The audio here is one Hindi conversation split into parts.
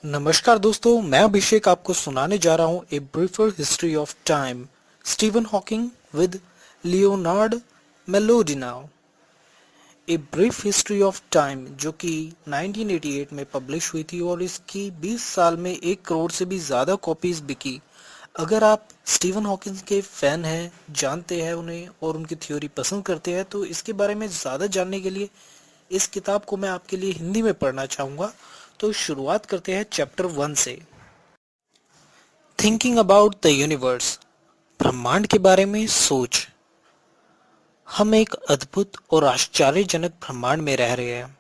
नमस्कार दोस्तों, मैं अभिषेक आपको सुनाने जा रहा हूँ a briefer history of time, Stephen Hawking with Leonard Mlodinow. A brief history of time जो कि 1988 में पब्लिश हुई थी और इसकी 20 साल में 1 करोड़ से भी ज़्यादा कॉपीज बिकी। अगर आप स्टीफन हॉकिंग के फैन हैं, जानते हैं उन्हें और उनकी थ्योरी पसंद करते हैं, तो इसके बारे में ज़्यादा जानने के लिए इस किताब को मैं आपके लिए हिंदी में पढ़ना चाहूँगा। तो शुरुआत करते हैं चैप्टर 1 से। थिंकिंग अबाउट द यूनिवर्स, ब्रह्मांड के बारे में सोच। हम एक अद्भुत और आश्चर्यजनक ब्रह्मांड में रह रहे हैं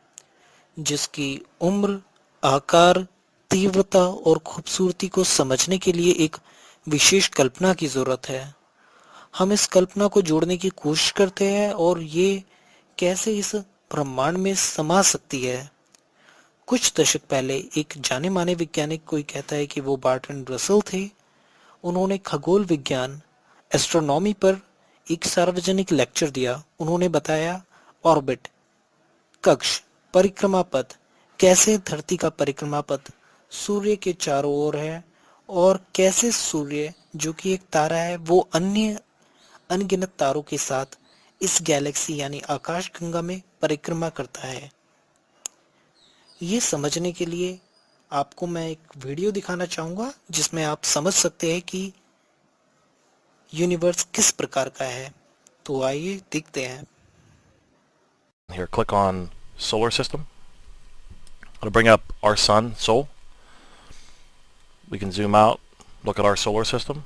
जिसकी उम्र, आकार, तीव्रता और खूबसूरती को समझने के लिए एक विशेष कल्पना की जरूरत है। हम इस कल्पना को जोड़ने की कोशिश करते हैं और ये कैसे इस ब्रह्मांड में समा सकती है। कुछ दशक पहले एक जाने माने वैज्ञानिक, कोई कहता है कि वो बार्ट्रैंड रसल थे, उन्होंने खगोल विज्ञान, एस्ट्रोनॉमी पर एक सार्वजनिक लेक्चर दिया। उन्होंने बताया ऑर्बिट, कक्ष, परिक्रमा पथ, कैसे धरती का परिक्रमा पथ सूर्य के चारों ओर है और कैसे सूर्य जो कि एक तारा है वो अन्य अनगिनत तारों के साथ इस गैलेक्सी यानी आकाशगंगा में परिक्रमा करता है। ये समझने के लिए आपको मैं एक वीडियो दिखाना चाहूंगा जिसमें आप समझ सकते हैं कि यूनिवर्स किस प्रकार का है। तो आइए देखते हैं। Here, click on solar system. It'll bring up our sun, Sol. We can zoom out, look at our solar system.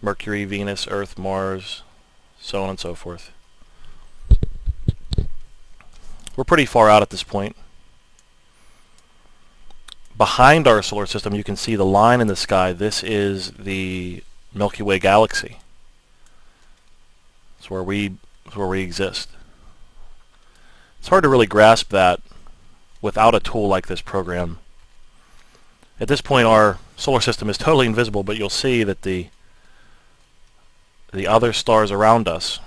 Mercury, Venus, Earth, Mars, so on and so forth. We're pretty far out at this point. Behind our solar system, you can see the line in the sky. This is the Milky Way galaxy. It's where we exist. It's hard to really grasp that without a tool like this program. At this point, our solar system is totally invisible, but you'll see that the other stars around us,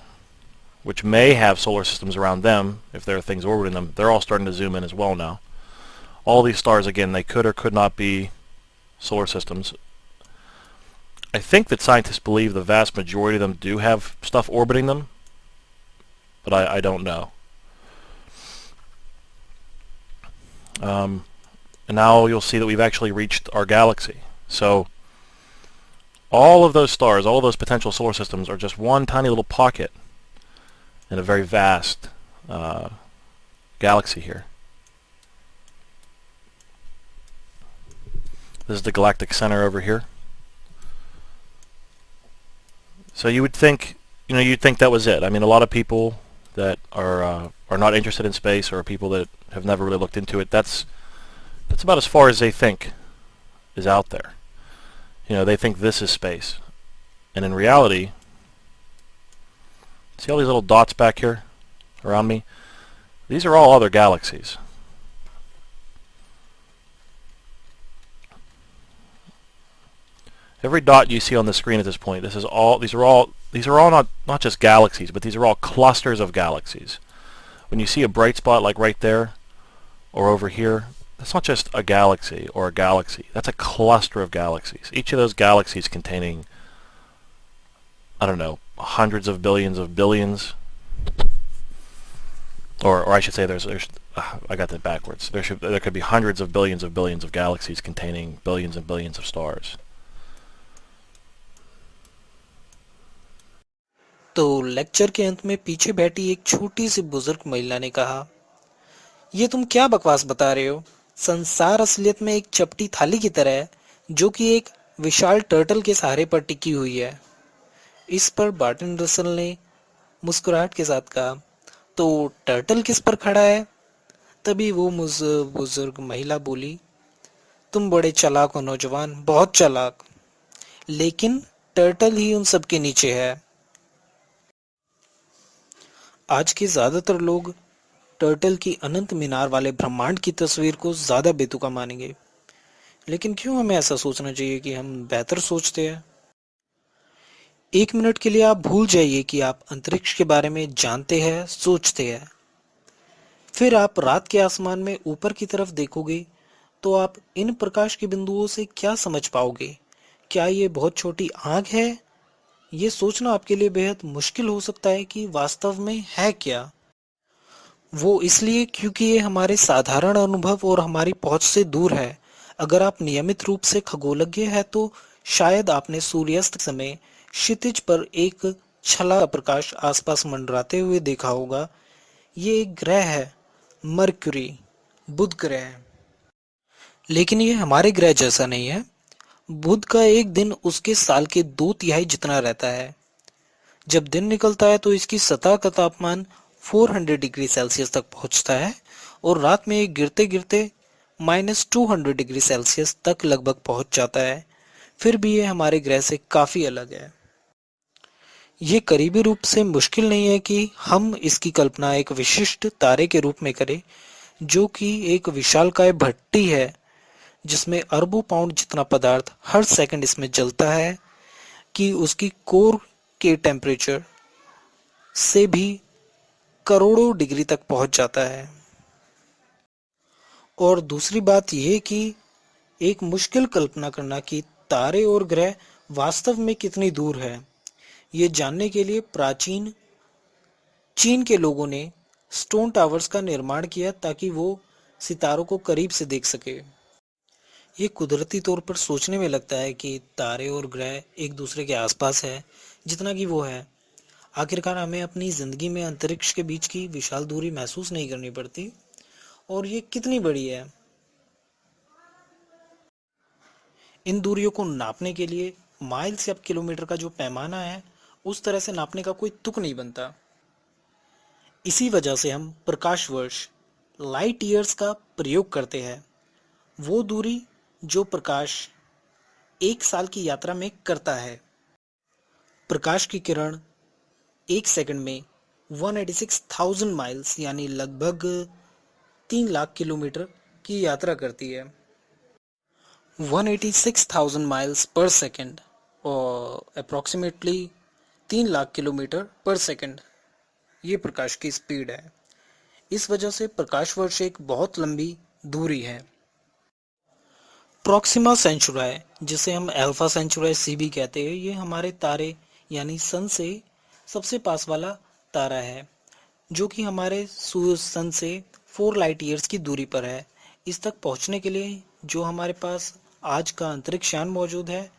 which may have solar systems around them, if there are things orbiting them, they're all starting to zoom in as well now. All these stars, again, they could or could not be solar systems. I think that scientists believe the vast majority of them do have stuff orbiting them, but I don't know. And now you'll see that we've actually reached our galaxy. So all of those stars, all of those potential solar systems are just one tiny little pocket in a very vast galaxy here. This is the galactic center over here. So you would think, you'd think that was it. I mean, a lot of people that are not interested in space, or people that have never really looked into it, that's about as far as they think is out there. They think this is space. And in reality, see all these little dots back here around me? These are all other galaxies. Every dot you see on the screen at this point, these are all not just galaxies, but these are all clusters of galaxies. When you see a bright spot like right there or over here, that's not just a galaxy or a galaxy. That's a cluster of galaxies. Each of those galaxies containing, I don't know, hundreds of billions, or I should say there's I got that backwards. There could be hundreds of billions of galaxies containing billions and billions of stars. तो लेक्चर के अंत में पीछे बैठी एक छोटी सी बुजुर्ग महिला ने कहा, ये तुम क्या बकवास बता रहे हो? संसार असलियत में एक चपटी थाली की तरह है जो कि एक विशाल टर्टल के सहारे पर टिकी हुई है। इस पर बार्ट्रैंड रसल ने मुस्कुराहट के साथ कहा, तो टर्टल किस पर खड़ा है? तभी वो बुजुर्ग महिला बोली, तुम बड़े चालाक हो नौजवान, बहुत चालाक, लेकिन टर्टल ही उन सब के नीचे है। आज के ज्यादातर लोग टर्टल की अनंत मीनार वाले ब्रह्मांड की तस्वीर को ज्यादा बेतुका मानेंगे, लेकिन क्यों हमें ऐसा सोचना चाहिए कि हम बेहतर सोचते हैं? 1 मिनट के लिए आप भूल जाइए कि आप अंतरिक्ष के बारे में जानते हैं, सोचते हैं। फिर आप रात के आसमान में ऊपर की तरफ देखोगे तो आप इन प्रकाश के बिंदुओं से क्या समझ पाओगे? क्या ये बहुत छोटी आग है? ये सोचना आपके लिए बेहद मुश्किल हो सकता है कि वास्तव में है क्या। वो इसलिए क्योंकि ये हमारे साधारण अनुभव और हमारी पहुंच से दूर है। अगर आप नियमित रूप से खगोलज्ञ है तो शायद आपने सूर्यास्त समय क्षितिज पर एक छला प्रकाश आसपास मंडराते हुए देखा होगा। ये एक ग्रह है, मरक्यूरी, बुध ग्रह। लेकिन ये हमारे ग्रह जैसा नहीं है। बुध का एक दिन उसके साल के 2/3 जितना रहता है। जब दिन निकलता है तो इसकी सतह का तापमान 400 डिग्री सेल्सियस तक पहुंचता है और रात में ये गिरते गिरते -200 डिग्री सेल्सियस तक लगभग पहुंच जाता है। फिर भी ये हमारे ग्रह से काफी अलग है। ये करीबी रूप से मुश्किल नहीं है कि हम इसकी कल्पना एक विशिष्ट तारे के रूप में करें, जो कि एक विशालकाय भट्टी है जिसमें अरबों पाउंड जितना पदार्थ हर सेकंड इसमें जलता है, कि उसकी कोर के टेम्परेचर से भी करोड़ों डिग्री तक पहुंच जाता है। और दूसरी बात यह कि एक मुश्किल कल्पना करना कि तारे और ग्रह वास्तव में कितनी दूर है। ये जानने के लिए प्राचीन चीन के लोगों ने स्टोन टावर्स का निर्माण किया ताकि वो सितारों को करीब से देख सके। ये कुदरती तौर पर सोचने में लगता है कि तारे और ग्रह एक दूसरे के आसपास है जितना कि वो है। आखिरकार हमें अपनी जिंदगी में अंतरिक्ष के बीच की विशाल दूरी महसूस नहीं करनी पड़ती। और ये कितनी बड़ी है। इन दूरियों को नापने के लिए माइल्स या किलोमीटर का जो पैमाना है उस तरह से नापने का कोई तुक नहीं बनता। इसी वजह से हम प्रकाश वर्ष, लाइट ईयर्स का प्रयोग करते हैं। वो दूरी जो प्रकाश 1 साल की यात्रा में करता है। प्रकाश की किरण 1 सेकंड में 186,000 माइल्स यानी लगभग 3 लाख किलोमीटर की यात्रा करती है। 186,000 माइल्स पर सेकंड और अप्रॉक्सीमेटली 3 लाख किलोमीटर पर सेकंड, ये प्रकाश की स्पीड है। इस वजह से प्रकाश वर्ष एक बहुत लंबी दूरी है। प्रॉक्सिमा सेंचुराई, जिसे हम अल्फा सेंचुराई सी भी कहते हैं, ये हमारे तारे यानी सन से सबसे पास वाला तारा है, जो कि हमारे सन से 4 लाइट ईयर्स की दूरी पर है। इस तक पहुंचने के लिए जो हमारे पास आज का अंतरिक्ष यान मौजूद है,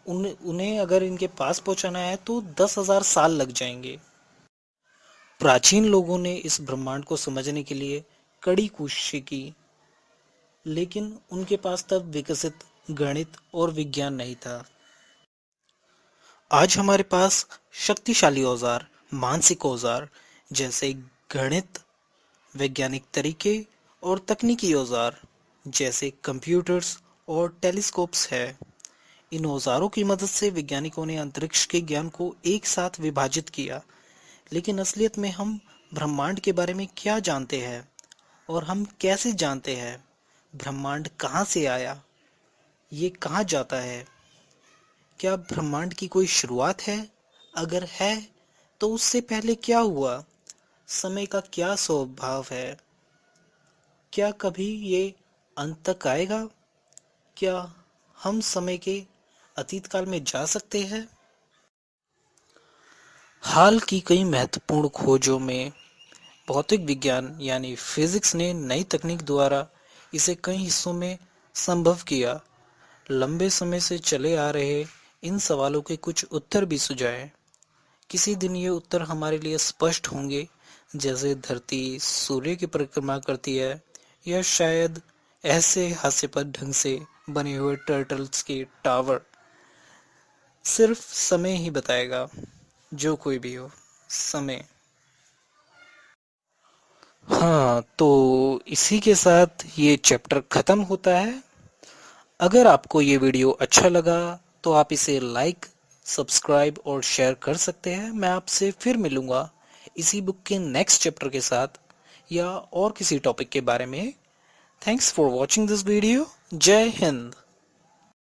उन्हें अगर इनके पास पहुंचाना है तो 10,000 साल लग जाएंगे। प्राचीन लोगों ने इस ब्रह्मांड को समझने के लिए कड़ी कोशिशें की, लेकिन उनके पास तब विकसित गणित और विज्ञान नहीं था। आज हमारे पास शक्तिशाली औजार, मानसिक औजार जैसे गणित, वैज्ञानिक तरीके और तकनीकी औजार जैसे कंप्यूटर्स और टेलीस्कोप्स है। इन औजारों की मदद से वैज्ञानिकों ने अंतरिक्ष के ज्ञान को एक साथ विभाजित किया। लेकिन असलियत में हम ब्रह्मांड के बारे में क्या जानते हैं और हम कैसे जानते हैं? ब्रह्मांड कहाँ से आया? ये कहाँ जाता है? क्या ब्रह्मांड की कोई शुरुआत है? अगर है तो उससे पहले क्या हुआ? समय का क्या स्वभाव है? क्या कभी ये अंत तक आएगा? क्या हम समय के अतीत काल में जा सकते हैं? हाल की कई महत्वपूर्ण खोजों में भौतिक विज्ञान यानी फिजिक्स ने नई तकनीक द्वारा इसे कई हिस्सों में संभव किया। लंबे समय से चले आ रहे इन सवालों के कुछ उत्तर भी सुझाए। किसी दिन ये उत्तर हमारे लिए स्पष्ट होंगे, जैसे धरती सूर्य की परिक्रमा करती है, या शायद ऐसे हास्यास्पद ढंग से बने हुए टर्टल्स के टावर। सिर्फ समय ही बताएगा, जो कोई भी हो, समय। हाँ, तो इसी के साथ ये चैप्टर खत्म होता है। अगर आपको ये वीडियो अच्छा लगा तो आप इसे लाइक, सब्सक्राइब और शेयर कर सकते हैं। मैं आपसे फिर मिलूंगा इसी बुक के नेक्स्ट चैप्टर के साथ या और किसी टॉपिक के बारे में। Thanks for watching this video. जय हिंद।